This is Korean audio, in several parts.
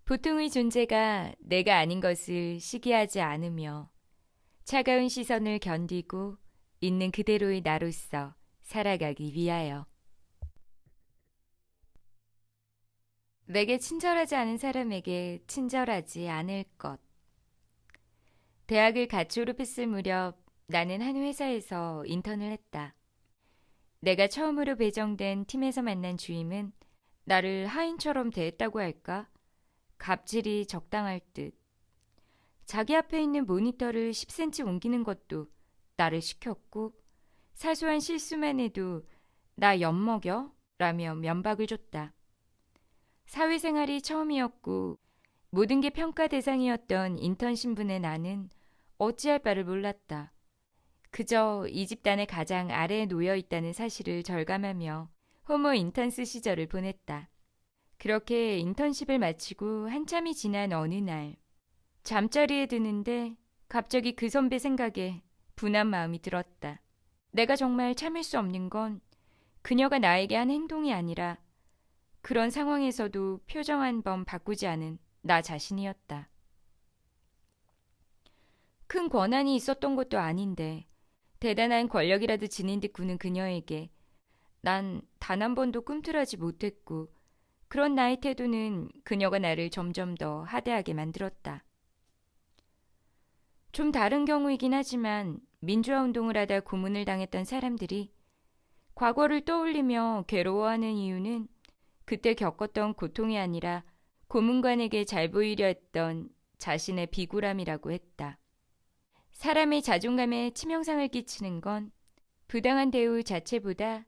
보통의 존재가 내가 아닌 것을 시기하지 않으며 차가운 시선을 견디고 있는 그대로의 나로서 살아가기 위하여. 내게 친절하지 않은 사람에게 친절하지 않을 것. 대학을 갓 졸업했을 무렵 나는 한 회사에서 인턴을 했다. 내가 처음으로 배정된 팀에서 만난 주임은 나를 하인처럼 대했다고 할까? 갑질이 적당할 듯. 자기 앞에 있는 모니터를 10cm 옮기는 것도 나를 시켰고 사소한 실수만 해도 나 엿먹여? 라며 면박을 줬다. 사회생활이 처음이었고 모든 게 평가 대상이었던 인턴 신분의 나는 어찌할 바를 몰랐다. 그저 이 집단의 가장 아래에 놓여 있다는 사실을 절감하며 호모 인턴스 시절을 보냈다. 그렇게 인턴십을 마치고 한참이 지난 어느 날 잠자리에 드는데 갑자기 그 선배 생각에 분한 마음이 들었다. 내가 정말 참을 수 없는 건 그녀가 나에게 한 행동이 아니라 그런 상황에서도 표정 한 번 바꾸지 않은 나 자신이었다. 큰 권한이 있었던 것도 아닌데 대단한 권력이라도 지닌 듯 구는 그녀에게 난 단 한 번도 꿈틀하지 못했고 그런 나의 태도는 그녀가 나를 점점 더 하대하게 만들었다. 좀 다른 경우이긴 하지만 민주화 운동을 하다 고문을 당했던 사람들이 과거를 떠올리며 괴로워하는 이유는 그때 겪었던 고통이 아니라 고문관에게 잘 보이려 했던 자신의 비굴함이라고 했다. 사람의 자존감에 치명상을 끼치는 건 부당한 대우 자체보다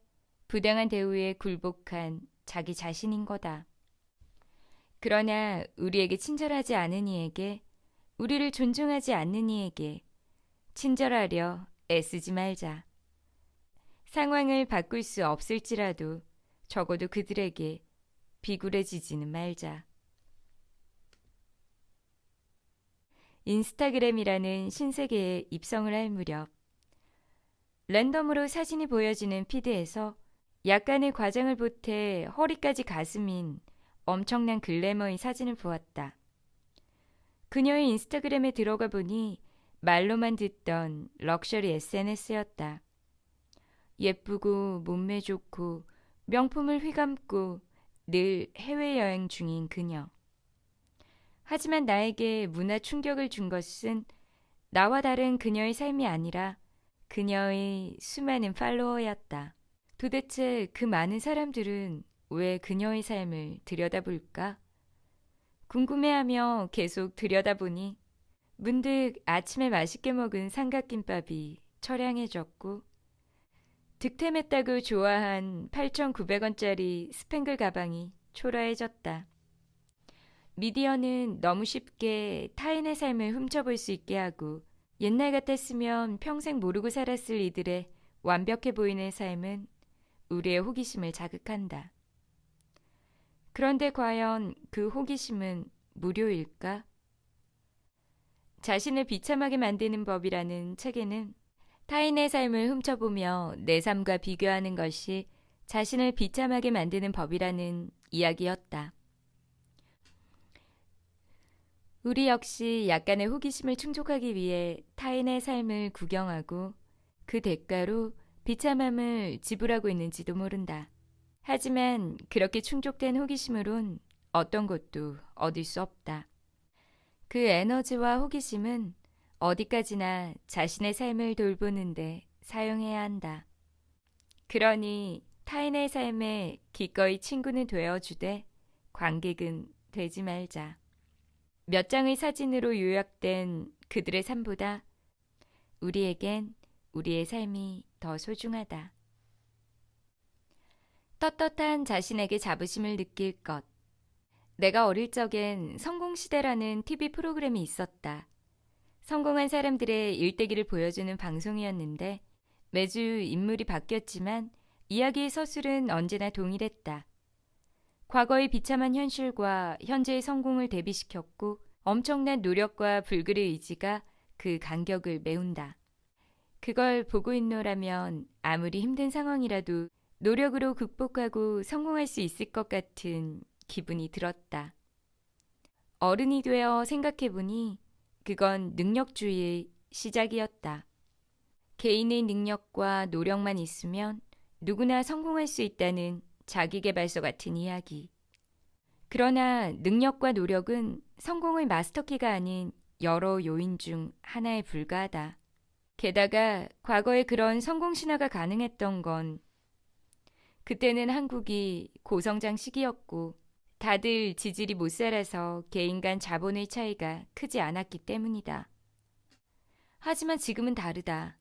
부당한 대우에 굴복한 자기 자신인 거다. 그러나 우리에게 친절하지 않은 이에게, 우리를 존중하지 않는 이에게 친절하려 애쓰지 말자. 상황을 바꿀 수 없을지라도 적어도 그들에게 비굴해지지는 말자. 인스타그램이라는 신세계에 입성을 할 무렵 랜덤으로 사진이 보여지는 피드에서 약간의 과장을 보태 허리까지 가슴인 엄청난 글래머의 사진을 보았다. 그녀의 인스타그램에 들어가 보니 말로만 듣던 럭셔리 SNS였다. 예쁘고 몸매 좋고 명품을 휘감고 늘 해외여행 중인 그녀. 하지만 나에게 문화 충격을 준 것은 나와 다른 그녀의 삶이 아니라 그녀의 수많은 팔로워였다. 도대체 그 많은 사람들은 왜 그녀의 삶을 들여다볼까? 궁금해하며 계속 들여다보니 문득 아침에 맛있게 먹은 삼각김밥이 처량해졌고 득템했다고 좋아한 8,900원짜리 스팽글 가방이 초라해졌다. 미디어는 너무 쉽게 타인의 삶을 훔쳐볼 수 있게 하고 옛날 같았으면 평생 모르고 살았을 이들의 완벽해 보이는 삶은 우리의 호기심을 자극한다. 그런데 과연 그 호기심은 무료일까? 자신을 비참하게 만드는 법이라는 책에는 타인의 삶을 훔쳐보며 내 삶과 비교하는 것이 자신을 비참하게 만드는 법이라는 이야기였다. 우리 역시 약간의 호기심을 충족하기 위해 타인의 삶을 구경하고 그 대가로 비참함을 지불하고 있는지도 모른다. 하지만 그렇게 충족된 호기심으론 어떤 것도 얻을 수 없다. 그 에너지와 호기심은 어디까지나 자신의 삶을 돌보는데 사용해야 한다. 그러니 타인의 삶에 기꺼이 친구는 되어주되 관객은 되지 말자. 몇 장의 사진으로 요약된 그들의 삶보다 우리에겐 우리의 삶이 더 소중하다. 떳떳한 자신에게 자부심을 느낄 것. 내가 어릴 적엔 성공시대라는 TV 프로그램이 있었다. 성공한 사람들의 일대기를 보여주는 방송이었는데 매주 인물이 바뀌었지만 이야기의 서술은 언제나 동일했다. 과거의 비참한 현실과 현재의 성공을 대비시켰고 엄청난 노력과 불굴의 의지가 그 간격을 메운다. 그걸 보고 있노라면 아무리 힘든 상황이라도 노력으로 극복하고 성공할 수 있을 것 같은 기분이 들었다. 어른이 되어 생각해보니 그건 능력주의의 시작이었다. 개인의 능력과 노력만 있으면 누구나 성공할 수 있다는 자기계발서 같은 이야기. 그러나 능력과 노력은 성공의 마스터키가 아닌 여러 요인 중 하나에 불과하다. 게다가 과거에 그런 성공 신화가 가능했던 건 그때는 한국이 고성장 시기였고 다들 지질이 못 살아서 개인 간 자본의 차이가 크지 않았기 때문이다. 하지만 지금은 다르다.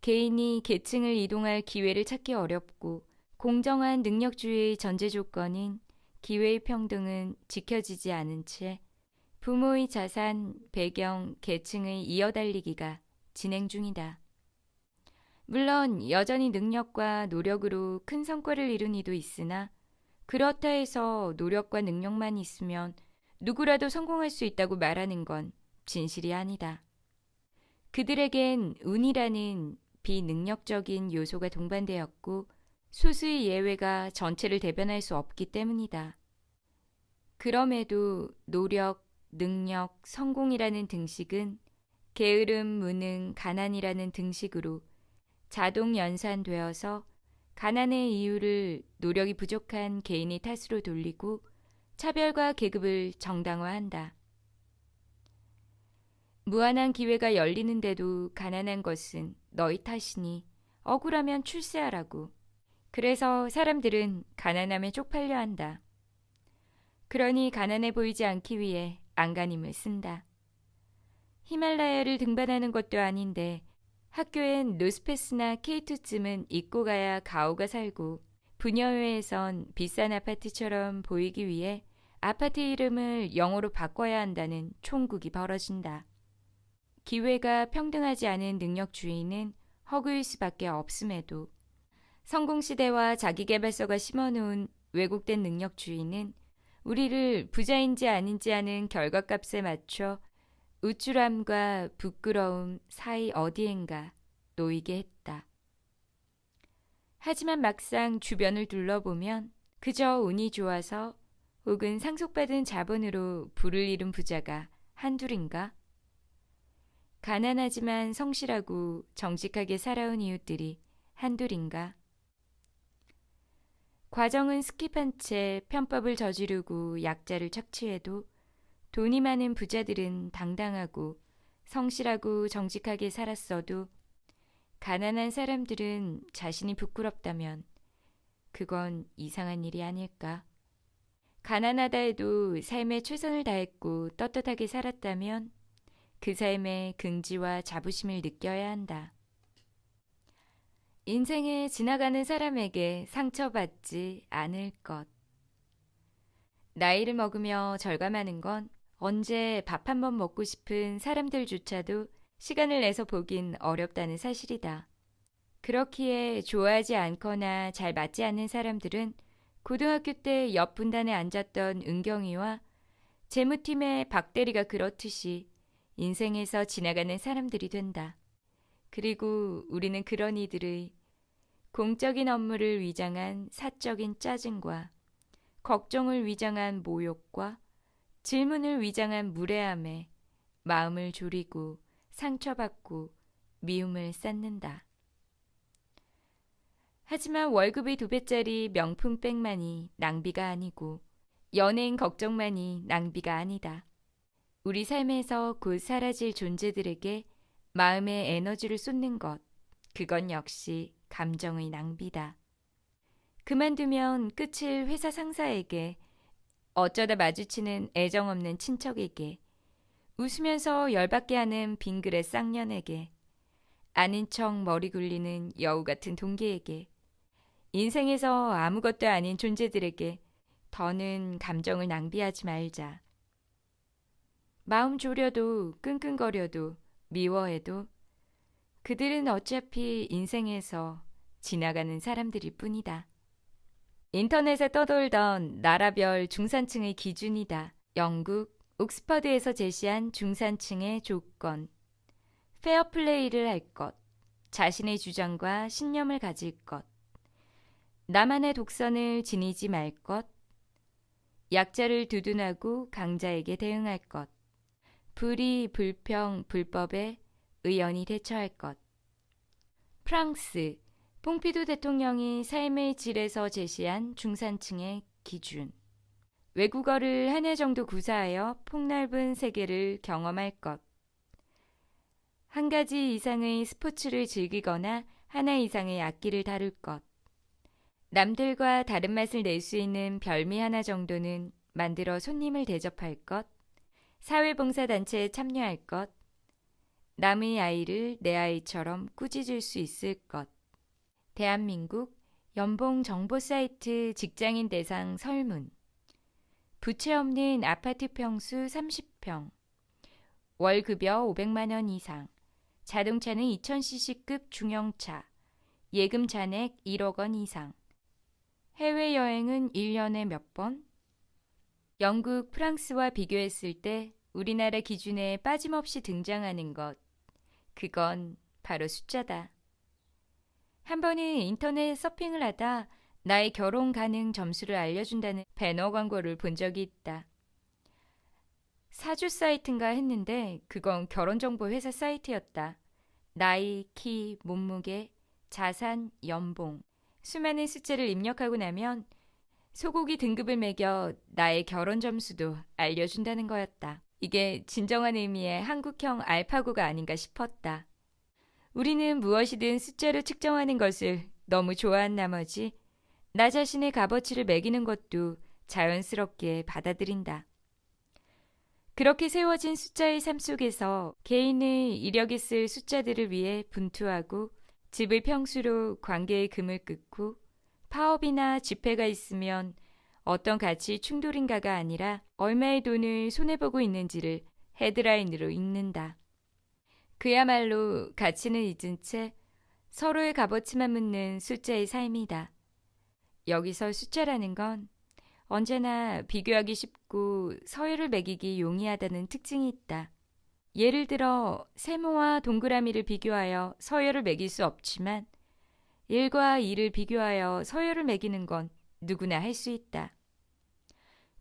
개인이 계층을 이동할 기회를 찾기 어렵고 공정한 능력주의의 전제 조건인 기회의 평등은 지켜지지 않은 채 부모의 자산, 배경, 계층의 이어달리기가 진행 중이다. 물론 여전히 능력과 노력으로 큰 성과를 이룬 이도 있으나 그렇다 해서 노력과 능력만 있으면 누구라도 성공할 수 있다고 말하는 건 진실이 아니다. 그들에겐 운이라는 비능력적인 요소가 동반되었고 소수의 예외가 전체를 대변할 수 없기 때문이다. 그럼에도 노력, 능력, 성공이라는 등식은 게으름, 무능, 가난이라는 등식으로 자동 연산되어서 가난의 이유를 노력이 부족한 개인의 탓으로 돌리고 차별과 계급을 정당화한다. 무한한 기회가 열리는데도 가난한 것은 너희 탓이니 억울하면 출세하라고. 그래서 사람들은 가난함에 쪽팔려 한다. 그러니 가난해 보이지 않기 위해 안간힘을 쓴다. 히말라야를 등반하는 것도 아닌데 학교엔 노스페이스나 K2쯤은 입고 가야 가오가 살고 부녀회에선 비싼 아파트처럼 보이기 위해 아파트 이름을 영어로 바꿔야 한다는 총국이 벌어진다. 기회가 평등하지 않은 능력주의는 허구일 수밖에 없음에도 성공시대와 자기계발서가 심어놓은 왜곡된 능력주의는 우리를 부자인지 아닌지 하는 결과값에 맞춰 우쭐함과 부끄러움 사이 어디엔가 놓이게 했다. 하지만 막상 주변을 둘러보면 그저 운이 좋아서 혹은 상속받은 자본으로 부를 이룬 부자가 한둘인가? 가난하지만 성실하고 정직하게 살아온 이웃들이 한둘인가? 과정은 스킵한 채 편법을 저지르고 약자를 착취해도 돈이 많은 부자들은 당당하고 성실하고 정직하게 살았어도 가난한 사람들은 자신이 부끄럽다면 그건 이상한 일이 아닐까? 가난하다 해도 삶에 최선을 다했고 떳떳하게 살았다면 그 삶의 긍지와 자부심을 느껴야 한다. 인생에 지나가는 사람에게 상처받지 않을 것. 나이를 먹으며 절감하는 건 언제 밥 한 번 먹고 싶은 사람들조차도 시간을 내서 보긴 어렵다는 사실이다. 그렇기에 좋아하지 않거나 잘 맞지 않는 사람들은 고등학교 때 옆 분단에 앉았던 은경이와 재무팀의 박대리가 그렇듯이 인생에서 지나가는 사람들이 된다. 그리고 우리는 그런 이들의 공적인 업무를 위장한 사적인 짜증과 걱정을 위장한 모욕과 질문을 위장한 무례함에 마음을 졸이고 상처받고 미움을 쌓는다. 하지만 월급의 2배짜리 명품백만이 낭비가 아니고 연예인 걱정만이 낭비가 아니다. 우리 삶에서 곧 사라질 존재들에게 마음의 에너지를 쏟는 것, 그건 역시 감정의 낭비다. 그만두면 끝일 회사 상사에게, 어쩌다 마주치는 애정 없는 친척에게, 웃으면서 열받게 하는 빙그레 쌍년에게, 아는 척 머리 굴리는 여우 같은 동기에게, 인생에서 아무것도 아닌 존재들에게 더는 감정을 낭비하지 말자. 마음 졸여도 끙끙거려도 미워해도 그들은 어차피 인생에서 지나가는 사람들일 뿐이다. 인터넷에 떠돌던 나라별 중산층의 기준이다. 영국 옥스퍼드에서 제시한 중산층의 조건. 페어플레이를 할 것, 자신의 주장과 신념을 가질 것, 나만의 독선을 지니지 말 것, 약자를 두둔하고 강자에게 대응할 것. 불의, 불평, 불법에 의연히 대처할 것. 프랑스, 퐁피두 대통령이 삶의 질에서 제시한 중산층의 기준. 외국어를 한 해 정도 구사하여 폭넓은 세계를 경험할 것. 한 가지 이상의 스포츠를 즐기거나 하나 이상의 악기를 다룰 것. 남들과 다른 맛을 낼 수 있는 별미 하나 정도는 만들어 손님을 대접할 것. 사회봉사단체에 참여할 것. 남의 아이를 내 아이처럼 꾸짖을 수 있을 것. 대한민국 연봉 정보 사이트 직장인 대상 설문. 부채 없는 아파트 평수 30평. 월급여 500만 원 이상. 자동차는 2000cc급 중형차. 예금 잔액 1억 원 이상. 해외여행은 1년에 몇 번? 영국, 프랑스와 비교했을 때 우리나라 기준에 빠짐없이 등장하는 것. 그건 바로 숫자다. 한 번은 인터넷 서핑을 하다 나의 결혼 가능 점수를 알려준다는 배너 광고를 본 적이 있다. 사주 사이트인가 했는데 그건 결혼정보 회사 사이트였다. 나이, 키, 몸무게, 자산, 연봉. 수많은 숫자를 입력하고 나면 소고기 등급을 매겨 나의 결혼 점수도 알려준다는 거였다. 이게 진정한 의미의 한국형 알파고가 아닌가 싶었다. 우리는 무엇이든 숫자로 측정하는 것을 너무 좋아한 나머지 나 자신의 값어치를 매기는 것도 자연스럽게 받아들인다. 그렇게 세워진 숫자의 삶 속에서 개인의 이력에 쓸 숫자들을 위해 분투하고 집을 평수로 관계의 금을 끊고 파업이나 집회가 있으면 어떤 가치 충돌인가가 아니라 얼마의 돈을 손해보고 있는지를 헤드라인으로 읽는다. 그야말로 가치는 잊은 채 서로의 값어치만 묻는 숫자의 삶이다. 여기서 숫자라는 건 언제나 비교하기 쉽고 서열을 매기기 용이하다는 특징이 있다. 예를 들어 세모와 동그라미를 비교하여 서열을 매길 수 없지만 1과 2를 비교하여 서열을 매기는 건 누구나 할 수 있다.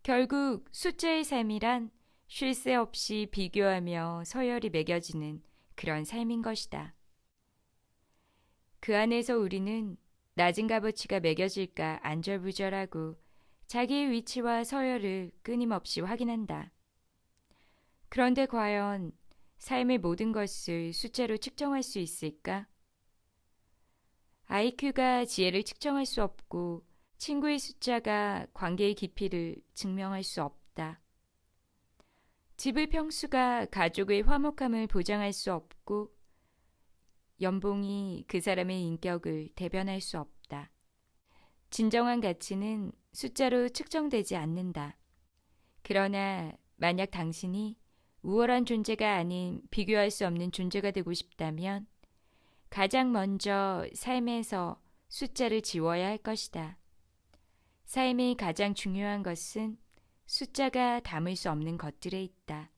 결국 숫자의 삶이란 쉴 새 없이 비교하며 서열이 매겨지는 그런 삶인 것이다. 그 안에서 우리는 낮은 값어치가 매겨질까 안절부절하고 자기의 위치와 서열을 끊임없이 확인한다. 그런데 과연 삶의 모든 것을 숫자로 측정할 수 있을까? IQ가 지혜를 측정할 수 없고 친구의 숫자가 관계의 깊이를 증명할 수 없다. 집의 평수가 가족의 화목함을 보장할 수 없고 연봉이 그 사람의 인격을 대변할 수 없다. 진정한 가치는 숫자로 측정되지 않는다. 그러나 만약 당신이 우월한 존재가 아닌 비교할 수 없는 존재가 되고 싶다면 가장 먼저 삶에서 숫자를 지워야 할 것이다. 삶의 가장 중요한 것은 숫자가 담을 수 없는 것들에 있다.